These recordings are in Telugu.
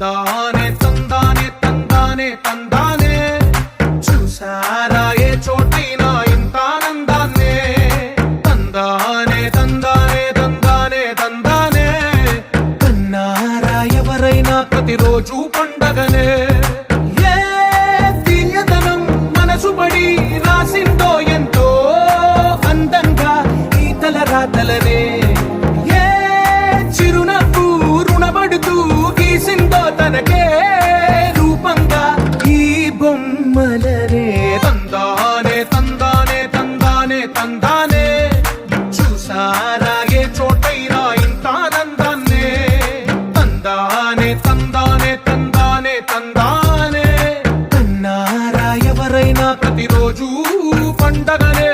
తందానే తందానే తందానే తందానే చూసారా ఏ చోటైనా ఇంత ఆనందాన్నే తందానే తందానే తందానే తందానే కన్నారా ఎవరైనా ప్రతిరోజు పండగనే ఏ తీయదనం మనసు పడి రాసిందో ఎంతో అందంగా ఈ తలరాతలనే ఏ చిరునవ్వు రుణపడుతూ గీసిందో తనకే రూపంగా ఈ బొమ్మలనే తందానే తందానే తందానే తందానే చూసారా ఏ చోటైనా ఇంత ఆనందాన్నే తందానే తందానే తందానే తందానే కన్నారా ఎవరైనా ప్రతిరోజు పండగనే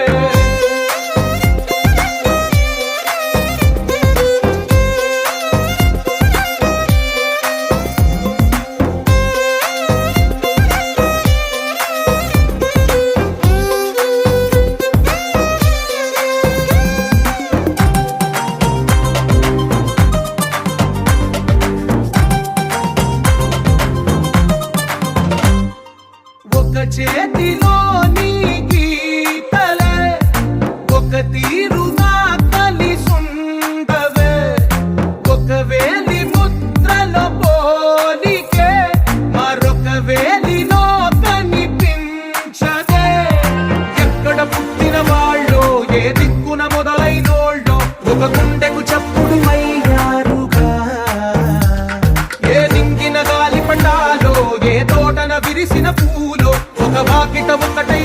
ఒక చేతిలో నీ గీతలే ఒక తీరుగా కలిసుండవే ఒక వేలి ముద్రల పోలికే మరొక వేలిలో కనిపించదే ఎక్కడ పుట్టిన వాళ్ళో ఏ దిక్కున మొదలైనోళ్ళో ఒక గుండెకు చప్పుడు అయ్యారుగా ఏ దింగిన గాలి పండాలో ఏ తోటన విరిసిన పూలో ఒక వాకిట ఒకటై